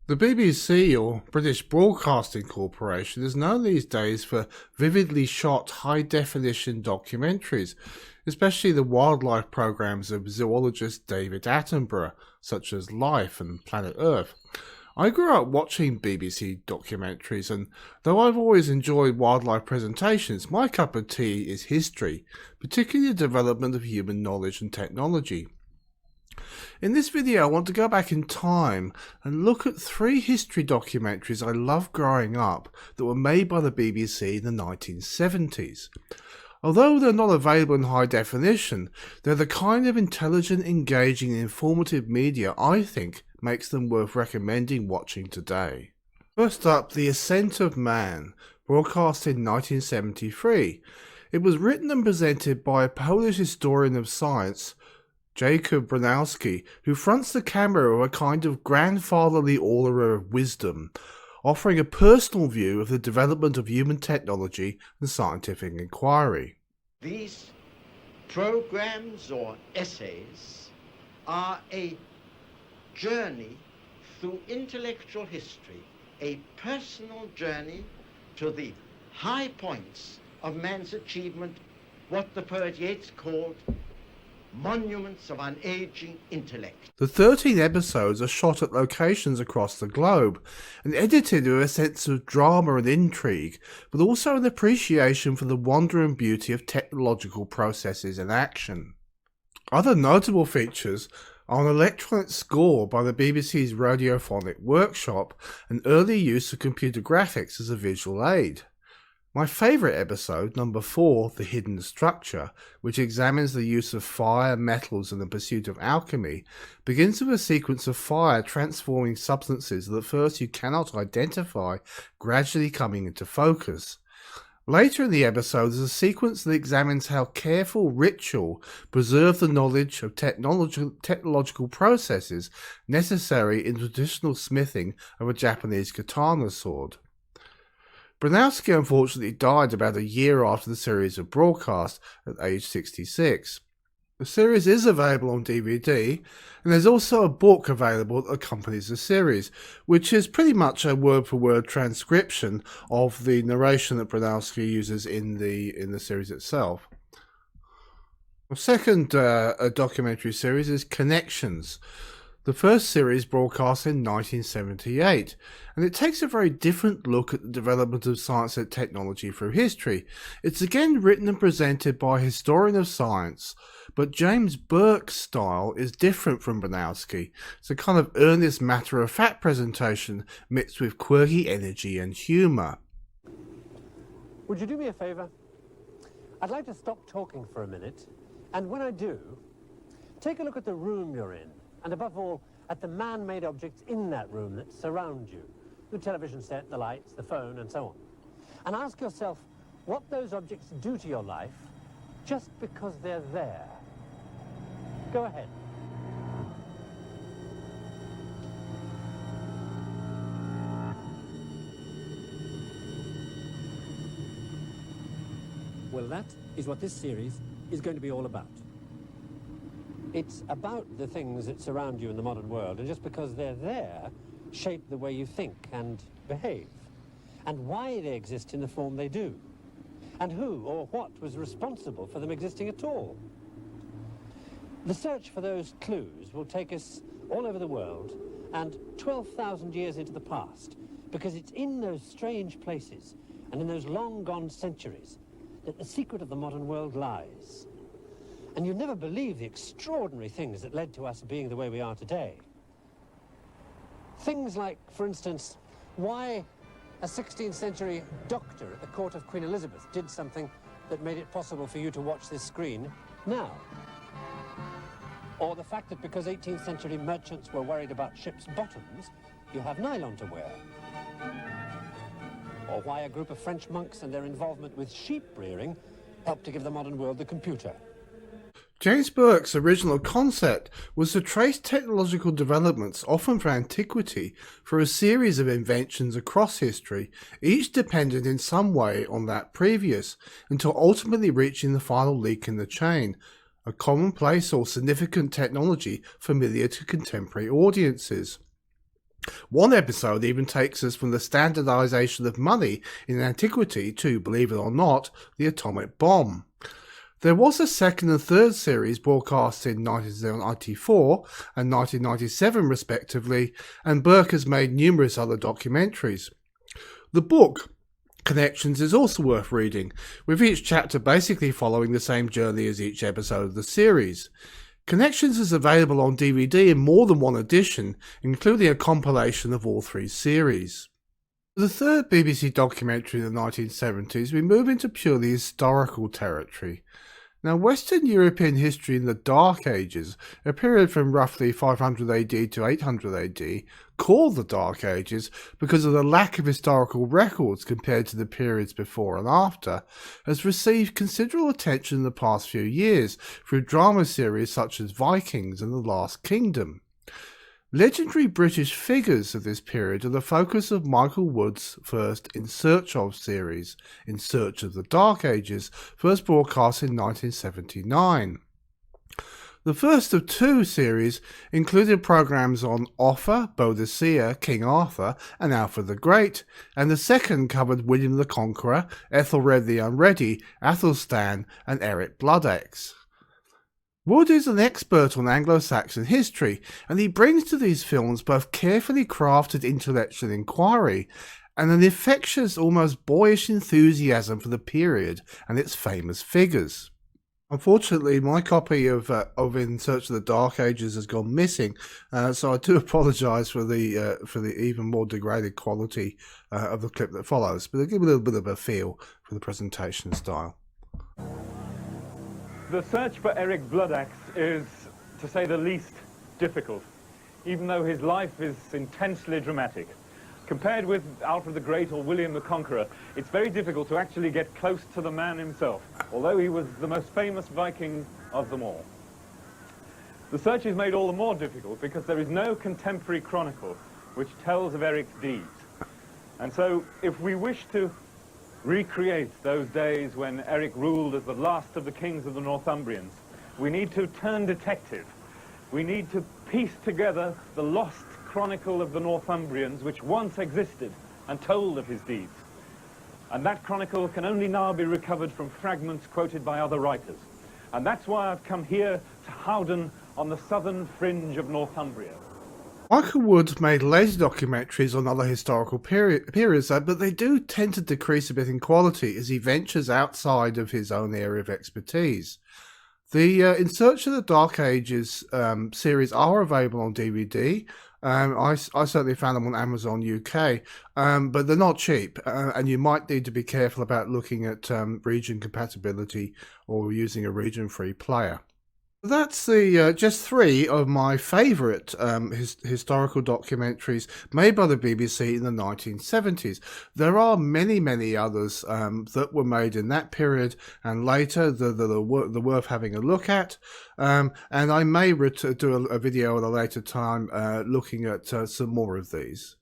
The BBC, or British Broadcasting Corporation, is known these days for vividly shot high-definition documentaries, especially the wildlife programs of zoologist David Attenborough, such as Life and Planet Earth. I grew up watching BBC documentaries, and though I've always enjoyed wildlife presentations, my cup of tea is history, particularly the development of human knowledge and technology. In this video, I want to go back in time and look at three history documentaries I loved growing up that were made by the BBC in the 1970s. Although they're not available in high definition, they're the kind of intelligent, engaging and informative media I think makes them worth recommending watching today. First up, The Ascent of Man, broadcast in 1973. It was written and presented by a Polish historian of science, Jacob Bronowski, who fronts the camera of a kind of grandfatherly aura of wisdom, offering a personal view of the development of human technology and scientific inquiry. These programs or essays are a journey through intellectual history, a personal journey to the high points of man's achievement, what the poet Yeats called monuments of unaging intellect. The 13 episodes are shot at locations across the globe and edited with a sense of drama and intrigue, but also an appreciation for the wonder and beauty of technological processes in action. Other notable features are an electronic score by the BBC's Radiophonic Workshop and early use of computer graphics as a visual aid. My favourite episode, number 4, The Hidden Structure, which examines the use of fire, metals and the pursuit of alchemy, begins with a sequence of fire transforming substances that at first you cannot identify, gradually coming into focus. Later in the episode is a sequence that examines how careful ritual preserved the knowledge of technological processes necessary in traditional smithing of a Japanese katana sword. Bronowski unfortunately died about a year after the series was broadcast at age 66. The series is available on DVD, and there's also a book available that accompanies the series, which is pretty much a word-for-word transcription of the narration that Bronowski uses in the series itself. The second documentary series is Connections. The first series broadcast in 1978, and it takes a very different look at the development of science and technology through history. It's again written and presented by a historian of science, but James Burke's style is different from Bronowski. It's a kind of earnest, matter-of-fact presentation mixed with quirky energy and humour. Would you do me a favour? I'd like to stop talking for a minute, and when I do, take a look at the room you're in. And above all, at the man-made objects in that room that surround you. The television set, the lights, the phone, and so on. And ask yourself what those objects do to your life just because they're there. Go ahead. Well, that is what this series is going to be all about. It's about the things that surround you in the modern world, and just because they're there, shape the way you think and behave, and why they exist in the form they do, and who or what was responsible for them existing at all. The search for those clues will take us all over the world and 12,000 years into the past, because it's in those strange places and in those long-gone centuries that the secret of the modern world lies. And you'd never believe the extraordinary things that led to us being the way we are today. Things like, for instance, why a 16th century doctor at the court of Queen Elizabeth did something that made it possible for you to watch this screen now. Or the fact that because 18th century merchants were worried about ships' bottoms, you have nylon to wear. Or why a group of French monks and their involvement with sheep rearing helped to give the modern world the computer. James Burke's original concept was to trace technological developments, often from antiquity, through a series of inventions across history, each dependent in some way on that previous, until ultimately reaching the final link in the chain, a commonplace or significant technology familiar to contemporary audiences. One episode even takes us from the standardization of money in antiquity to, believe it or not, the atomic bomb. There was a second and third series broadcast in 1994 and 1997 respectively, and Burke has made numerous other documentaries. The book Connections is also worth reading, with each chapter basically following the same journey as each episode of the series. Connections is available on DVD in more than one edition, including a compilation of all three series. For the third BBC documentary in the 1970s, we move into purely historical territory. Now, Western European history in the Dark Ages, a period from roughly 500 AD to 800 AD, called the Dark Ages because of the lack of historical records compared to the periods before and after, has received considerable attention in the past few years through drama series such as Vikings and The Last Kingdom. Legendary British figures of this period are the focus of Michael Wood's first In Search Of series, In Search of the Dark Ages, first broadcast in 1979. The first of two series included programmes on Offa, Boadicea, King Arthur and Alfred the Great, and the second covered William the Conqueror, Ethelred the Unready, Athelstan and Eric Bloodaxe. Wood is an expert on Anglo-Saxon history, and he brings to these films both carefully crafted intellectual inquiry and an infectious, almost boyish enthusiasm for the period and its famous figures. Unfortunately, my copy of In Search of the Dark Ages has gone missing, so I do apologise for the even more degraded quality of the clip that follows, but it'll give a little bit of a feel for the presentation style. The search for Eric Bloodaxe is, to say the least, difficult, even though his life is intensely dramatic. Compared with Alfred the Great or William the Conqueror, it's very difficult to actually get close to the man himself, although he was the most famous Viking of them all. The search is made all the more difficult because there is no contemporary chronicle which tells of Eric's deeds. And so, if we wish to recreate those days when Eric ruled as the last of the kings of the Northumbrians, we need to turn detective. We need to piece together the lost chronicle of the Northumbrians which once existed and told of his deeds. And that chronicle can only now be recovered from fragments quoted by other writers. And that's why I've come here to Howden on the southern fringe of Northumbria. Michael Wood made later documentaries on other historical periods, but they do tend to decrease a bit in quality as he ventures outside of his own area of expertise. The In Search of the Dark Ages series are available on DVD. I certainly found them on Amazon UK, but they're not cheap, and you might need to be careful about looking at region compatibility or using a region-free player. That's the just three of my favourite historical documentaries made by the BBC in the 1970s. There are many, many others that were made in that period and later that are worth having a look at. And I may do a video at a later time looking at some more of these.